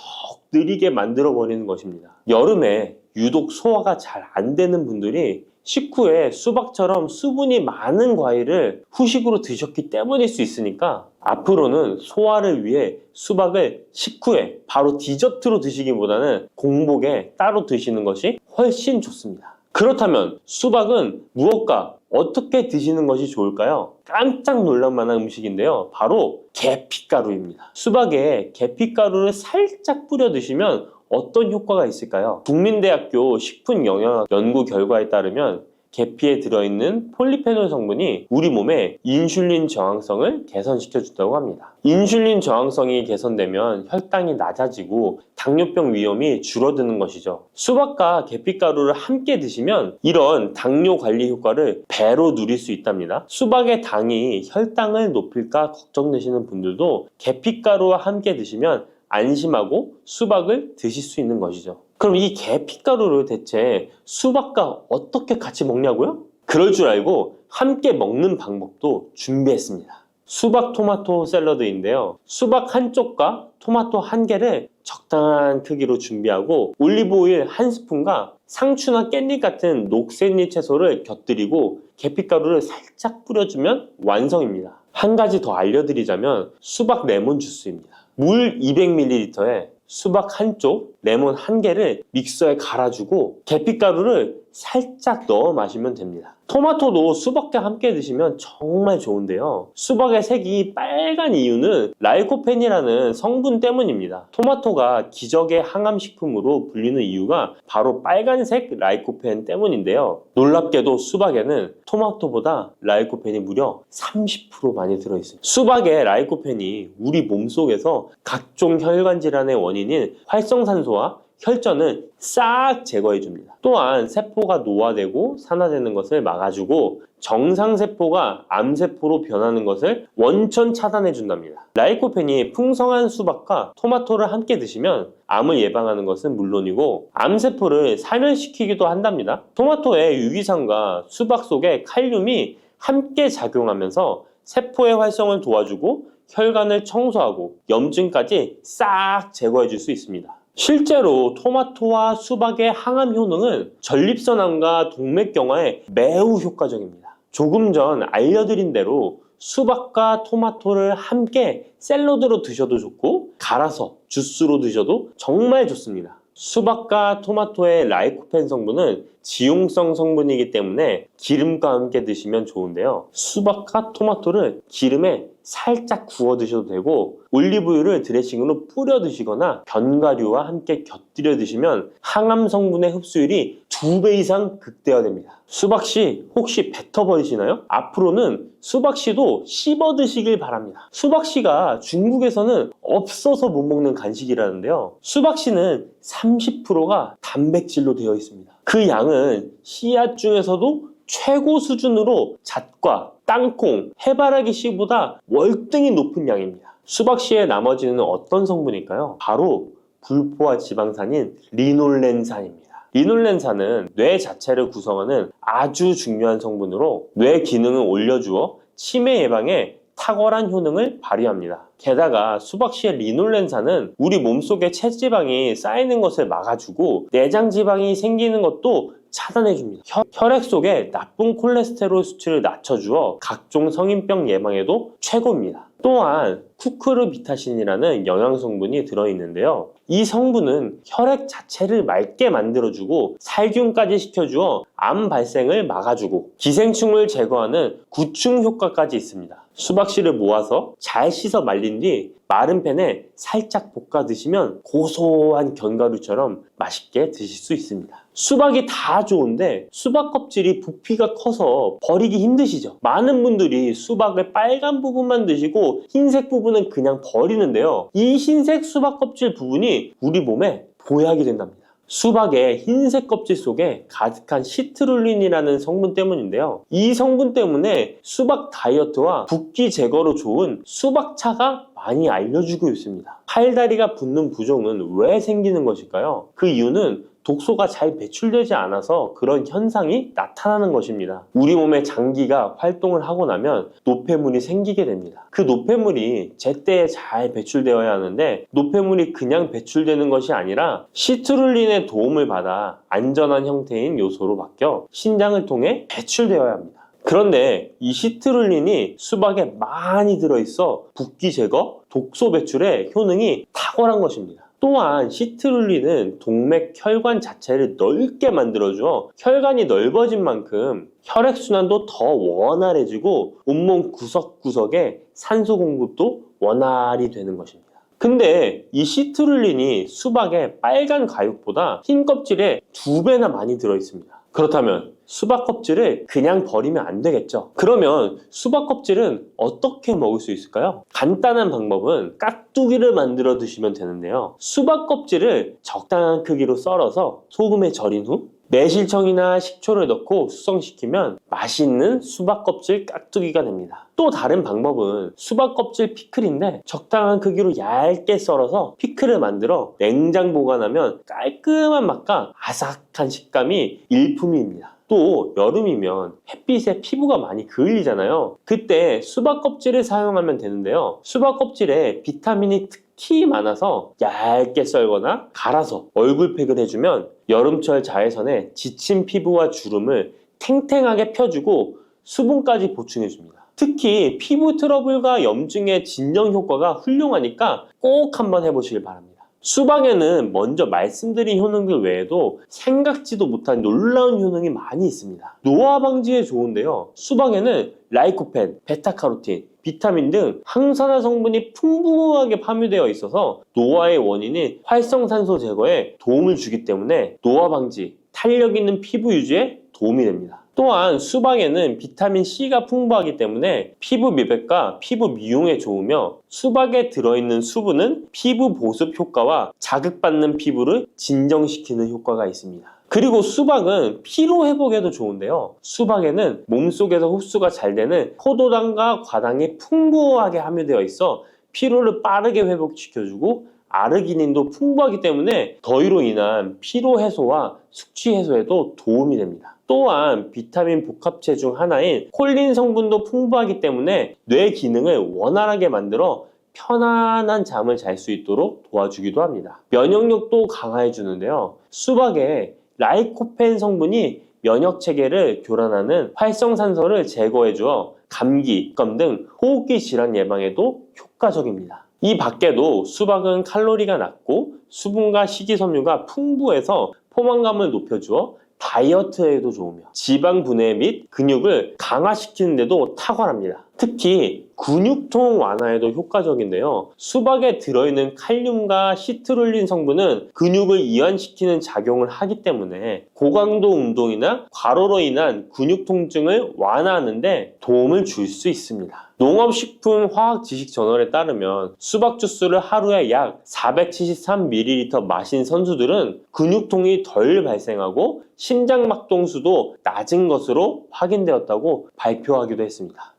느리게 만들어 버리는 것입니다. 여름에 유독 소화가 잘 안 되는 분들이 식후에 수박처럼 수분이 많은 과일을 후식으로 드셨기 때문일 수 있으니까 앞으로는 소화를 위해 수박을 식후에 바로 디저트로 드시기보다는 공복에 따로 드시는 것이 훨씬 좋습니다. 그렇다면 수박은 무엇과 어떻게 드시는 것이 좋을까요? 깜짝 놀랄 만한 음식인데요. 바로 계피가루입니다. 수박에 계피가루를 살짝 뿌려 드시면 어떤 효과가 있을까요? 국민대학교 식품영양학 연구 결과에 따르면 계피에 들어있는 폴리페놀 성분이 우리 몸의 인슐린 저항성을 개선시켜준다고 합니다. 인슐린 저항성이 개선되면 혈당이 낮아지고 당뇨병 위험이 줄어드는 것이죠. 수박과 계피가루를 함께 드시면 이런 당뇨 관리 효과를 배로 누릴 수 있답니다. 수박의 당이 혈당을 높일까 걱정되시는 분들도 계피가루와 함께 드시면 안심하고 수박을 드실 수 있는 것이죠. 그럼 이 계피가루를 대체 수박과 어떻게 같이 먹냐고요? 그럴 줄 알고 함께 먹는 방법도 준비했습니다. 수박 토마토 샐러드인데요. 수박 한쪽과 토마토 한 개를 적당한 크기로 준비하고 올리브오일 한 스푼과 상추나 깻잎 같은 녹색잎 채소를 곁들이고 계피가루를 살짝 뿌려주면 완성입니다. 한 가지 더 알려드리자면 수박 레몬 주스입니다. 물 200ml에 수박 한쪽, 레몬 한 개를 믹서에 갈아주고 계피가루를 살짝 넣어 마시면 됩니다. 토마토도 수박과 함께 드시면 정말 좋은데요. 수박의 색이 빨간 이유는 라이코펜이라는 성분 때문입니다. 토마토가 기적의 항암식품으로 불리는 이유가 바로 빨간색 라이코펜 때문인데요. 놀랍게도 수박에는 토마토보다 라이코펜이 무려 30% 많이 들어있습니다. 수박의 라이코펜이 우리 몸속에서 각종 혈관 질환의 원인인 활성산소와 혈전을 싹 제거해줍니다. 또한 세포가 노화되고 산화되는 것을 막아주고 정상세포가 암세포로 변하는 것을 원천 차단해준답니다. 라이코펜이 풍성한 수박과 토마토를 함께 드시면 암을 예방하는 것은 물론이고 암세포를 사멸시키기도 한답니다. 토마토의 유기산과 수박 속의 칼륨이 함께 작용하면서 세포의 활성을 도와주고 혈관을 청소하고 염증까지 싹 제거해 줄 수 있습니다. 실제로 토마토와 수박의 항암 효능은 전립선암과 동맥경화에 매우 효과적입니다. 조금 전 알려드린 대로 수박과 토마토를 함께 샐러드로 드셔도 좋고 갈아서 주스로 드셔도 정말 좋습니다. 수박과 토마토의 라이코펜 성분은 지용성 성분이기 때문에 기름과 함께 드시면 좋은데요. 수박과 토마토를 기름에 살짝 구워 드셔도 되고 올리브유를 드레싱으로 뿌려 드시거나 견과류와 함께 곁들여 드시면 항암 성분의 흡수율이 2배 이상 극대화됩니다. 수박씨 혹시 뱉어버리시나요? 앞으로는 수박씨도 씹어 드시길 바랍니다. 수박씨가 중국에서는 없어서 못 먹는 간식이라는데요. 수박씨는 30%가 단백질로 되어 있습니다. 그 양은 씨앗 중에서도 최고 수준으로 잣과 땅콩, 해바라기 씨보다 월등히 높은 양입니다. 수박씨의 나머지는 어떤 성분일까요? 바로 불포화 지방산인 리놀렌산입니다. 리놀렌산은 뇌 자체를 구성하는 아주 중요한 성분으로 뇌 기능을 올려주어 치매 예방에 탁월한 효능을 발휘합니다. 게다가 수박씨의 리놀렌산은 우리 몸속에 체지방이 쌓이는 것을 막아주고 내장지방이 생기는 것도 차단해줍니다. 혈액 속에 나쁜 콜레스테롤 수치를 낮춰주어 각종 성인병 예방에도 최고입니다. 또한 쿠크르비타신이라는 영양성분이 들어있는데요. 이 성분은 혈액 자체를 맑게 만들어주고 살균까지 시켜주어 암 발생을 막아주고 기생충을 제거하는 구충 효과까지 있습니다. 수박씨를 모아서 잘 씻어 말린 뒤 마른 팬에 살짝 볶아 드시면 고소한 견과류처럼 맛있게 드실 수 있습니다. 수박이 다 좋은데 수박 껍질이 부피가 커서 버리기 힘드시죠? 많은 분들이 수박의 빨간 부분만 드시고 흰색 부분은 그냥 버리는데요. 이 흰색 수박 껍질 부분이 우리 몸에 보약이 된답니다. 수박의 흰색 껍질 속에 가득한 시트룰린이라는 성분 때문인데요. 이 성분 때문에 수박 다이어트와 붓기 제거로 좋은 수박차가 많이 알려지고 있습니다. 팔다리가 붓는 부종은 왜 생기는 것일까요? 그 이유는 독소가 잘 배출되지 않아서 그런 현상이 나타나는 것입니다. 우리 몸의 장기가 활동을 하고 나면 노폐물이 생기게 됩니다. 그 노폐물이 제때에 잘 배출되어야 하는데 노폐물이 그냥 배출되는 것이 아니라 시트룰린의 도움을 받아 안전한 형태인 요소로 바뀌어 신장을 통해 배출되어야 합니다. 그런데 이 시트룰린이 수박에 많이 들어있어 붓기 제거, 독소 배출에 효능이 탁월한 것입니다. 또한 시트룰린은 동맥 혈관 자체를 넓게 만들어줘 혈관이 넓어진 만큼 혈액순환도 더 원활해지고 온몸 구석구석에 산소 공급도 원활히 되는 것입니다. 근데 이 시트룰린이 수박의 빨간 과육보다 흰 껍질에 2배나 많이 들어있습니다. 그렇다면 수박 껍질을 그냥 버리면 안 되겠죠. 그러면 수박 껍질은 어떻게 먹을 수 있을까요? 간단한 방법은 깍두기를 만들어 드시면 되는데요. 수박 껍질을 적당한 크기로 썰어서 소금에 절인 후 매실청이나 식초를 넣고 숙성시키면 맛있는 수박 껍질 깍두기가 됩니다. 또 다른 방법은 수박 껍질 피클인데 적당한 크기로 얇게 썰어서 피클을 만들어 냉장 보관하면 깔끔한 맛과 아삭한 식감이 일품입니다. 또 여름이면 햇빛에 피부가 많이 그을리잖아요. 그때 수박 껍질을 사용하면 되는데요. 수박 껍질에 비타민이 특히 많아서 얇게 썰거나 갈아서 얼굴팩을 해주면 여름철 자외선에 지친 피부와 주름을 탱탱하게 펴주고 수분까지 보충해줍니다. 특히 피부 트러블과 염증의 진정 효과가 훌륭하니까 꼭 한번 해보시길 바랍니다. 수박에는 먼저 말씀드린 효능들 외에도 생각지도 못한 놀라운 효능이 많이 있습니다. 노화 방지에 좋은데요. 수박에는 라이코펜, 베타카로틴, 비타민 등 항산화 성분이 풍부하게 함유되어 있어서 노화의 원인인 활성산소 제거에 도움을 주기 때문에 노화 방지, 탄력 있는 피부 유지에 도움이 됩니다. 또한 수박에는 비타민 C가 풍부하기 때문에 피부 미백과 피부 미용에 좋으며, 수박에 들어있는 수분은 피부 보습 효과와 자극받는 피부를 진정시키는 효과가 있습니다. 그리고 수박은 피로 회복에도 좋은데요. 수박에는 몸속에서 흡수가 잘 되는 포도당과 과당이 풍부하게 함유되어 있어 피로를 빠르게 회복시켜주고, 아르기닌도 풍부하기 때문에 더위로 인한 피로 해소와 숙취 해소에도 도움이 됩니다. 또한 비타민 복합체 중 하나인 콜린 성분도 풍부하기 때문에 뇌 기능을 원활하게 만들어 편안한 잠을 잘 수 있도록 도와주기도 합니다. 면역력도 강화해 주는데요. 수박에 라이코펜 성분이 면역 체계를 교란하는 활성산소를 제거해 주어 감기, 독감 등 호흡기 질환 예방에도 효과적입니다. 이 밖에도 수박은 칼로리가 낮고 수분과 식이섬유가 풍부해서 포만감을 높여주어 다이어트에도 좋으며 지방 분해 및 근육을 강화시키는 데도 탁월합니다. 특히 근육통 완화에도 효과적인데요. 수박에 들어있는 칼륨과 시트룰린 성분은 근육을 이완시키는 작용을 하기 때문에 고강도 운동이나 과로로 인한 근육 통증을 완화하는 데 도움을 줄 수 있습니다. 농업식품화학지식저널에 따르면 수박 주스를 하루에 약 473ml 마신 선수들은 근육통이 덜 발생하고 심장막동수도 낮은 것으로 확인되었다고 발표하기도 했습니다.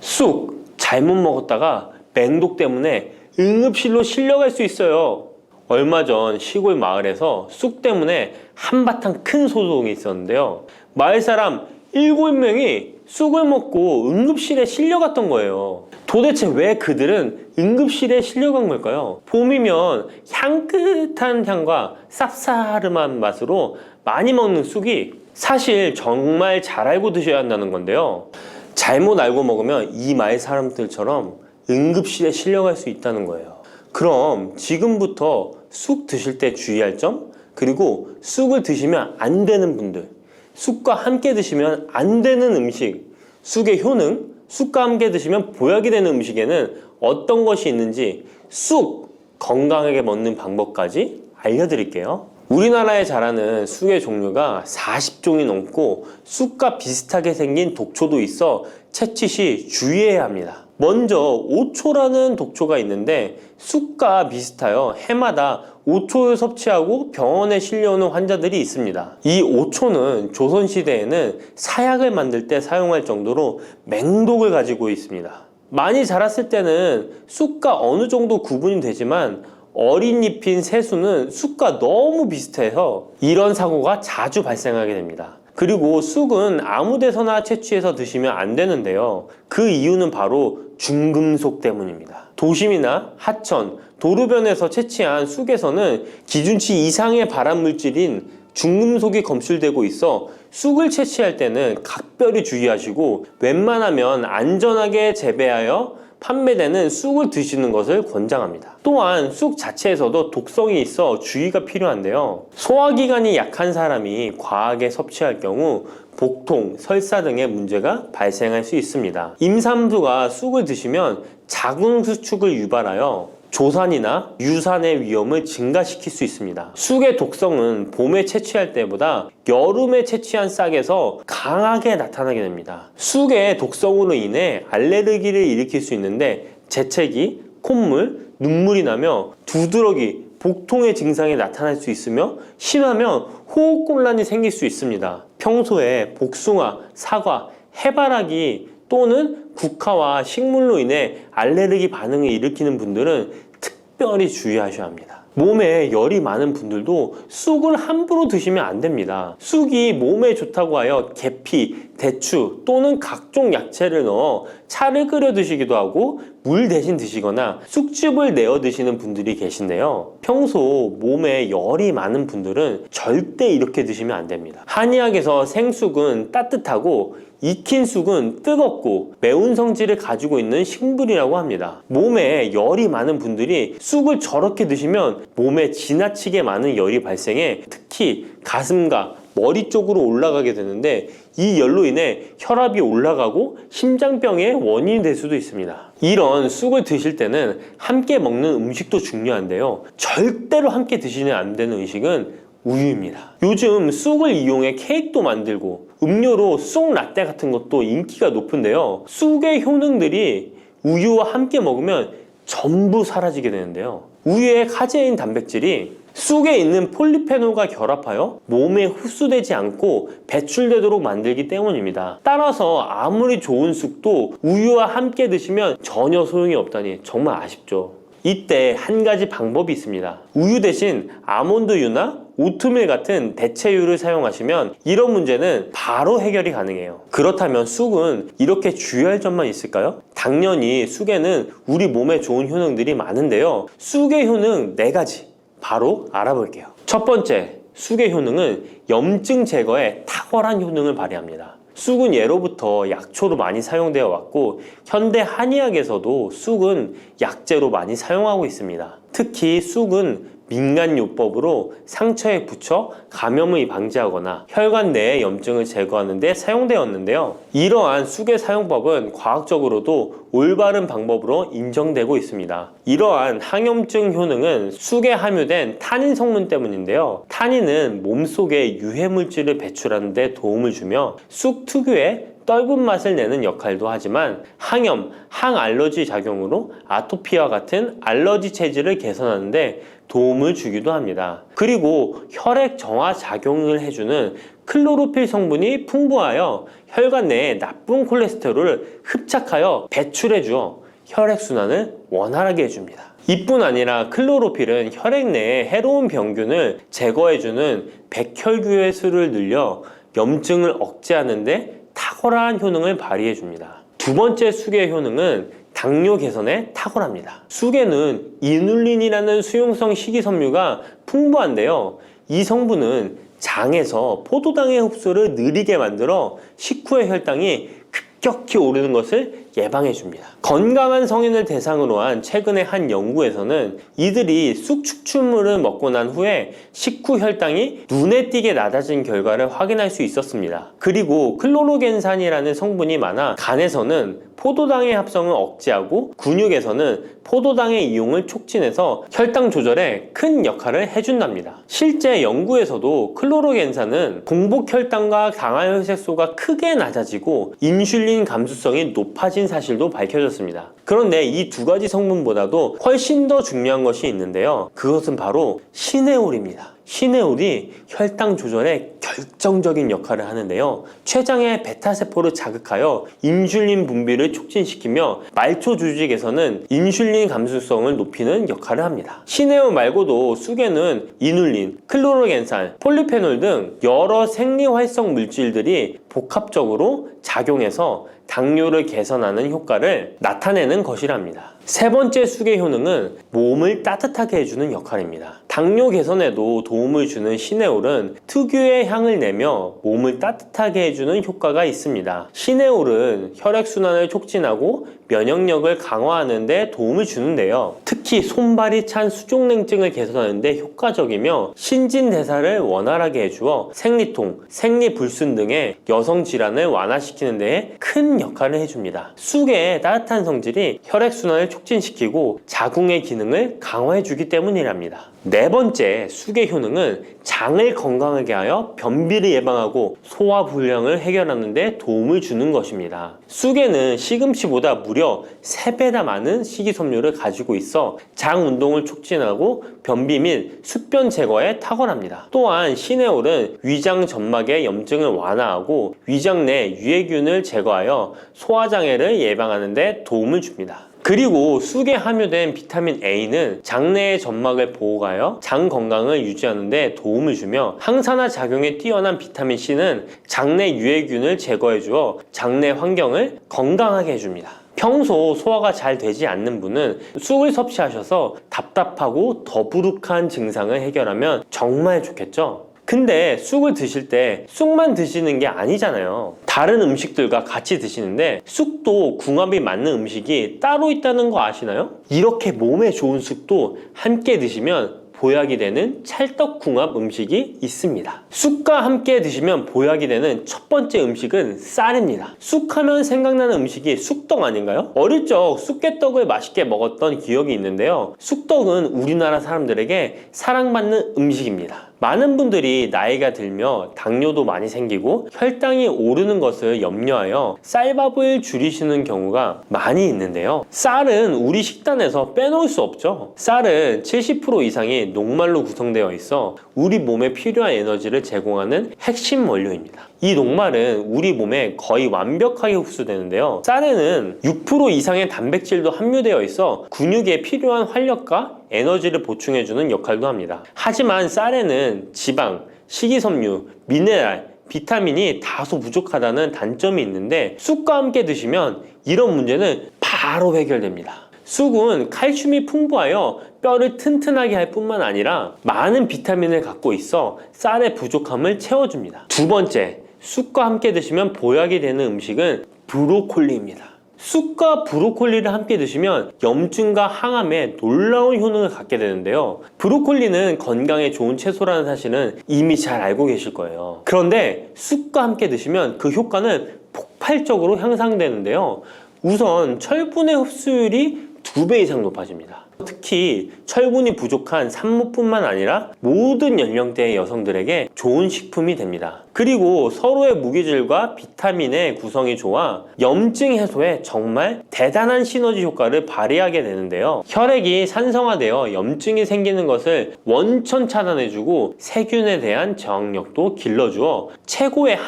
쑥 잘못 먹었다가 맹독 때문에 응급실로 실려갈 수 있어요. 얼마 전 시골 마을에서 쑥 때문에 한바탕 큰 소동이 있었는데요. 마을 사람 7명이 쑥을 먹고 응급실에 실려갔던 거예요. 도대체 왜 그들은 응급실에 실려간 걸까요? 봄이면 향긋한 향과 쌉싸름한 맛으로 많이 먹는 쑥이 사실 정말 잘 알고 드셔야 한다는 건데요. 잘못 알고 먹으면 이 마을 사람들처럼 응급실에 실려갈 수 있다는 거예요. 그럼 지금부터 쑥 드실 때 주의할 점, 그리고 쑥을 드시면 안 되는 분들, 쑥과 함께 드시면 안 되는 음식, 쑥의 효능, 쑥과 함께 드시면 보약이 되는 음식에는 어떤 것이 있는지 쑥 건강하게 먹는 방법까지 알려드릴게요. 우리나라에 자라는 쑥의 종류가 40종이 넘고 쑥과 비슷하게 생긴 독초도 있어 채취 시 주의해야 합니다. 먼저 오초라는 독초가 있는데 쑥과 비슷하여 해마다 오초를 섭취하고 병원에 실려오는 환자들이 있습니다. 이 오초는 조선시대에는 사약을 만들 때 사용할 정도로 맹독을 가지고 있습니다. 많이 자랐을 때는 쑥과 어느 정도 구분이 되지만 어린 잎인 새수는 쑥과 너무 비슷해서 이런 사고가 자주 발생하게 됩니다. 그리고 쑥은 아무 데서나 채취해서 드시면 안 되는데요. 그 이유는 바로 중금속 때문입니다. 도심이나 하천, 도로변에서 채취한 쑥에서는 기준치 이상의 발암물질인 중금속이 검출되고 있어 쑥을 채취할 때는 각별히 주의하시고 웬만하면 안전하게 재배하여 판매되는 쑥을 드시는 것을 권장합니다. 또한 쑥 자체에서도 독성이 있어 주의가 필요한데요. 소화기관이 약한 사람이 과하게 섭취할 경우 복통, 설사 등의 문제가 발생할 수 있습니다. 임산부가 쑥을 드시면 자궁수축을 유발하여 조산이나 유산의 위험을 증가시킬 수 있습니다. 쑥의 독성은 봄에 채취할 때보다 여름에 채취한 싹에서 강하게 나타나게 됩니다. 쑥의 독성으로 인해 알레르기를 일으킬 수 있는데 재채기, 콧물, 눈물이 나며 두드러기, 복통의 증상이 나타날 수 있으며 심하면 호흡곤란이 생길 수 있습니다. 평소에 복숭아, 사과, 해바라기 또는 국화와 식물로 인해 알레르기 반응을 일으키는 분들은 특별히 주의하셔야 합니다. 몸에 열이 많은 분들도 쑥을 함부로 드시면 안 됩니다. 쑥이 몸에 좋다고 하여 계피, 대추 또는 각종 야채를 넣어 차를 끓여 드시기도 하고 물 대신 드시거나 쑥즙을 내어 드시는 분들이 계신데요. 평소 몸에 열이 많은 분들은 절대 이렇게 드시면 안 됩니다. 한의학에서 생쑥은 따뜻하고 익힌 쑥은 뜨겁고 매운 성질을 가지고 있는 식물이라고 합니다. 몸에 열이 많은 분들이 쑥을 저렇게 드시면 몸에 지나치게 많은 열이 발생해 특히 가슴과 머리 쪽으로 올라가게 되는데 이 열로 인해 혈압이 올라가고 심장병의 원인이 될 수도 있습니다. 이런 쑥을 드실 때는 함께 먹는 음식도 중요한데요. 절대로 함께 드시면 안 되는 음식은 우유입니다. 요즘 쑥을 이용해 케이크도 만들고 음료로 쑥 라떼 같은 것도 인기가 높은데요. 쑥의 효능들이 우유와 함께 먹으면 전부 사라지게 되는데요. 우유의 카제인 단백질이 쑥에 있는 폴리페놀과 결합하여 몸에 흡수되지 않고 배출되도록 만들기 때문입니다. 따라서 아무리 좋은 쑥도 우유와 함께 드시면 전혀 소용이 없다니 정말 아쉽죠. 이때 한 가지 방법이 있습니다. 우유 대신 아몬드유나 오트밀 같은 대체유를 사용하시면 이런 문제는 바로 해결이 가능해요. 그렇다면 쑥은 이렇게 주의할 점만 있을까요? 당연히 쑥에는 우리 몸에 좋은 효능들이 많은데요. 쑥의 효능 4가지 바로 알아볼게요. 첫 번째, 쑥의 효능은 염증 제거에 탁월한 효능을 발휘합니다. 쑥은 예로부터 약초로 많이 사용되어 왔고 현대 한의학에서도 쑥은 약재로 많이 사용하고 있습니다. 특히 쑥은 민간요법으로 상처에 붙여 감염을 방지하거나 혈관 내의 염증을 제거하는 데 사용되었는데요. 이러한 쑥의 사용법은 과학적으로도 올바른 방법으로 인정되고 있습니다. 이러한 항염증 효능은 쑥에 함유된 타닌 성분 때문인데요. 타닌은 몸속에 유해물질을 배출하는 데 도움을 주며 쑥 특유의 떫은 맛을 내는 역할도 하지만 항염, 항알러지 작용으로 아토피와 같은 알러지 체질을 개선하는 데 도움을 주기도 합니다. 그리고 혈액 정화 작용을 해주는 클로로필 성분이 풍부하여 혈관 내에 나쁜 콜레스테롤을 흡착하여 배출해주어 혈액순환을 원활하게 해줍니다. 이뿐 아니라 클로로필은 혈액 내에 해로운 병균을 제거해주는 백혈구의 수를 늘려 염증을 억제하는 데 탁월한 효능을 발휘해줍니다. 두 번째 쑥의 효능은 당뇨 개선에 탁월합니다. 쑥에는 이눌린이라는 수용성 식이섬유가 풍부한데요. 이 성분은 장에서 포도당의 흡수를 느리게 만들어 식후의 혈당이 급격히 오르는 것을 예방해 줍니다. 건강한 성인을 대상으로 한 최근의 한 연구에서는 이들이 쑥 추출물을 먹고 난 후에 식후 혈당이 눈에 띄게 낮아진 결과를 확인할 수 있었습니다. 그리고 클로로겐산이라는 성분이 많아 간에서는 포도당의 합성을 억제하고 근육에서는 포도당의 이용을 촉진해서 혈당 조절에 큰 역할을 해준답니다. 실제 연구에서도 클로로겐산은 공복 혈당과 당화혈색소가 크게 낮아지고 인슐린 감수성이 높아진 사실도 밝혀졌습니다. 그런데 이 두 가지 성분보다도 훨씬 더 중요한 것이 있는데요. 그것은 바로 시네올입니다. 시네올이 혈당 조절에 결정적인 역할을 하는데요. 췌장의 베타세포를 자극하여 인슐린 분비를 촉진시키며 말초 조직에서는 인슐린 감수성을 높이는 역할을 합니다. 시네올 말고도 쑥에는 이눌린, 클로로겐산, 폴리페놀 등 여러 생리활성 물질들이 복합적으로 작용해서 당뇨를 개선하는 효과를 나타내는 것이랍니다. 세 번째 쑥의 효능은 몸을 따뜻하게 해주는 역할입니다. 당뇨 개선에도 도움을 주는 시네올은 특유의 향을 내며 몸을 따뜻하게 해주는 효과가 있습니다. 시네올은 혈액순환을 촉진하고 면역력을 강화하는 데 도움을 주는데요. 특히 손발이 찬 수족냉증을 개선하는 데 효과적이며 신진대사를 원활하게 해주어 생리통, 생리불순 등의 여성 질환을 완화시키는 데 큰 역할을 해줍니다. 쑥의 따뜻한 성질이 혈액순환을 촉진시키고 자궁의 기능을 강화해주기 때문이랍니다. 네 번째 쑥의 효능은 장을 건강하게 하여 변비를 예방하고 소화불량을 해결하는 데 도움을 주는 것입니다. 쑥에는 시금치보다 무려 3배나 많은 식이섬유를 가지고 있어 장 운동을 촉진하고 변비 및 숙변 제거에 탁월합니다. 또한 시네올은 위장 점막의 염증을 완화하고 위장 내 유해균을 제거하여 소화장애를 예방하는 데 도움을 줍니다. 그리고 쑥에 함유된 비타민 A는 장내의 점막을 보호하여 장 건강을 유지하는 데 도움을 주며 항산화 작용에 뛰어난 비타민 C는 장내 유해균을 제거해 주어 장내 환경을 건강하게 해줍니다. 평소 소화가 잘 되지 않는 분은 쑥을 섭취하셔서 답답하고 더부룩한 증상을 해결하면 정말 좋겠죠? 근데 쑥을 드실 때 쑥만 드시는 게 아니잖아요. 다른 음식들과 같이 드시는데 쑥도 궁합이 맞는 음식이 따로 있다는 거 아시나요? 이렇게 몸에 좋은 쑥도 함께 드시면 보약이 되는 찰떡궁합 음식이 있습니다. 쑥과 함께 드시면 보약이 되는 첫 번째 음식은 쌀입니다. 쑥하면 생각나는 음식이 쑥떡 아닌가요? 어릴 적 쑥개떡을 맛있게 먹었던 기억이 있는데요. 쑥떡은 우리나라 사람들에게 사랑받는 음식입니다. 많은 분들이 나이가 들며 당뇨도 많이 생기고 혈당이 오르는 것을 염려하여 쌀밥을 줄이시는 경우가 많이 있는데요. 쌀은 우리 식단에서 빼놓을 수 없죠. 쌀은 70% 이상이 녹말로 구성되어 있어 우리 몸에 필요한 에너지를 제공하는 핵심 원료입니다. 이 녹말은 우리 몸에 거의 완벽하게 흡수되는데요. 쌀에는 6% 이상의 단백질도 함유되어 있어 근육에 필요한 활력과 에너지를 보충해주는 역할도 합니다. 하지만 쌀에는 지방, 식이섬유, 미네랄, 비타민이 다소 부족하다는 단점이 있는데 쑥과 함께 드시면 이런 문제는 바로 해결됩니다. 쑥은 칼슘이 풍부하여 뼈를 튼튼하게 할 뿐만 아니라 많은 비타민을 갖고 있어 쌀의 부족함을 채워줍니다. 두 번째, 쑥과 함께 드시면 보약이 되는 음식은 브로콜리입니다. 쑥과 브로콜리를 함께 드시면 염증과 항암에 놀라운 효능을 갖게 되는데요. 브로콜리는 건강에 좋은 채소라는 사실은 이미 잘 알고 계실 거예요. 그런데 쑥과 함께 드시면 그 효과는 폭발적으로 향상되는데요. 우선 철분의 흡수율이 2배 이상 높아집니다. 특히 철분이 부족한 산모뿐만 아니라 모든 연령대의 여성들에게 좋은 식품이 됩니다. 그리고 서로의 무기질과 비타민의 구성이 좋아 염증 해소에 정말 대단한 시너지 효과를 발휘하게 되는데요. 혈액이 산성화되어 염증이 생기는 것을 원천 차단해주고 세균에 대한 저항력도 길러주어 최고의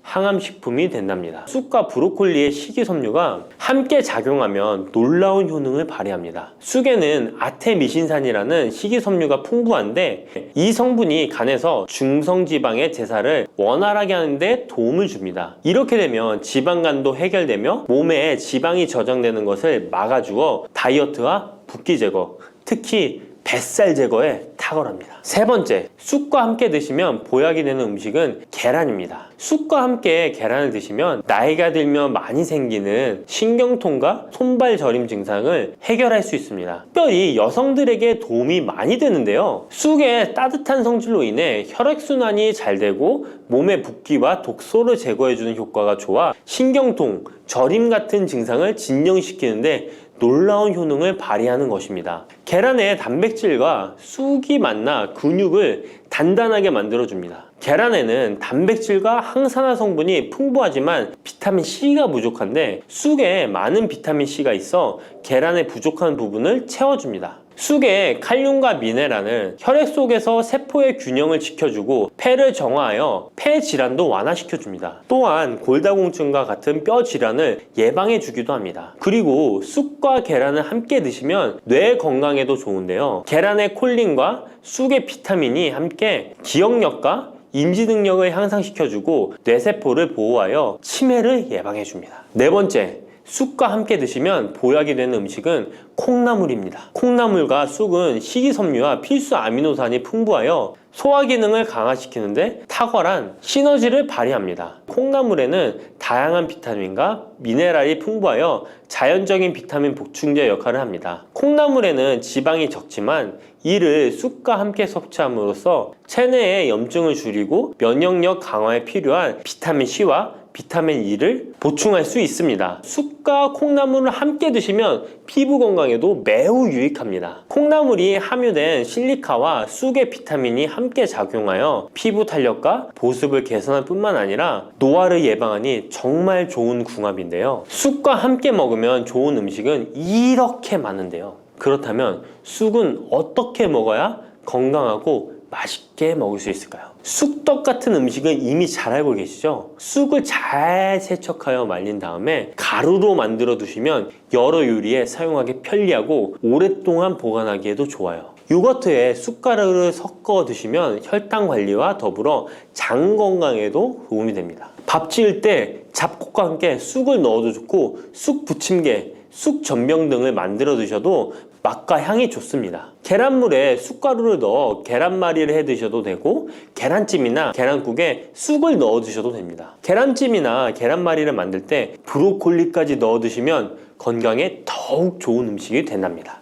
항암식품이 된답니다. 쑥과 브로콜리의 식이섬유가 함께 작용하면 놀라운 효능을 발휘합니다. 쑥에는 아테미신산이라는 식이섬유가 풍부한데 이 성분이 간에서 중성지방의 제사를 원활하게 하는데 도움을 줍니다. 이렇게 되면 지방간도 해결되며 몸에 지방이 저장되는 것을 막아주어 다이어트와 붓기 제거, 특히 뱃살 제거에 탁월합니다. 세 번째, 쑥과 함께 드시면 보약이 되는 음식은 계란입니다. 쑥과 함께 계란을 드시면 나이가 들면 많이 생기는 신경통과 손발 저림 증상을 해결할 수 있습니다. 특별히 여성들에게 도움이 많이 되는데요. 쑥의 따뜻한 성질로 인해 혈액순환이 잘 되고 몸의 붓기와 독소를 제거해주는 효과가 좋아 신경통, 저림 같은 증상을 진정시키는데 놀라운 효능을 발휘하는 것입니다. 계란의 단백질과 쑥이 만나 근육을 단단하게 만들어줍니다. 계란에는 단백질과 항산화 성분이 풍부하지만 비타민C가 부족한데 쑥에 많은 비타민C가 있어 계란의 부족한 부분을 채워줍니다. 쑥의 칼륨과 미네랄은 혈액 속에서 세포의 균형을 지켜주고 폐를 정화하여 폐 질환도 완화시켜줍니다. 또한 골다공증과 같은 뼈 질환을 예방해주기도 합니다. 그리고 쑥과 계란을 함께 드시면 뇌 건강에도 좋은데요. 계란의 콜린과 쑥의 비타민이 함께 기억력과 인지 능력을 향상시켜주고 뇌세포를 보호하여 치매를 예방해줍니다. 네 번째, 쑥과 함께 드시면 보약이 되는 음식은 콩나물입니다. 콩나물과 쑥은 식이섬유와 필수 아미노산이 풍부하여 소화 기능을 강화시키는데 탁월한 시너지를 발휘합니다. 콩나물에는 다양한 비타민과 미네랄이 풍부하여 자연적인 비타민 보충제 역할을 합니다. 콩나물에는 지방이 적지만 이를 쑥과 함께 섭취함으로써 체내의 염증을 줄이고 면역력 강화에 필요한 비타민C와 비타민 E를 보충할 수 있습니다. 쑥과 콩나물을 함께 드시면 피부 건강에도 매우 유익합니다. 콩나물이 함유된 실리카와 쑥의 비타민이 함께 작용하여 피부 탄력과 보습을 개선할 뿐만 아니라 노화를 예방하니 정말 좋은 궁합인데요. 쑥과 함께 먹으면 좋은 음식은 이렇게 많은데요. 그렇다면 쑥은 어떻게 먹어야 건강하고 맛있게 먹을 수 있을까요? 쑥떡 같은 음식은 이미 잘 알고 계시죠? 쑥을 잘 세척하여 말린 다음에 가루로 만들어 두시면 여러 요리에 사용하기 편리하고 오랫동안 보관하기에도 좋아요. 요거트에 쑥가루를 섞어 드시면 혈당 관리와 더불어 장 건강에도 도움이 됩니다. 밥 지을 때 잡곡과 함께 쑥을 넣어도 좋고 쑥 부침개, 쑥 전병 등을 만들어 드셔도 맛과 향이 좋습니다. 계란물에 쑥가루를 넣어 계란말이를 해 드셔도 되고, 계란찜이나 계란국에 쑥을 넣어 드셔도 됩니다. 계란찜이나 계란말이를 만들 때 브로콜리까지 넣어 드시면 건강에 더욱 좋은 음식이 된답니다.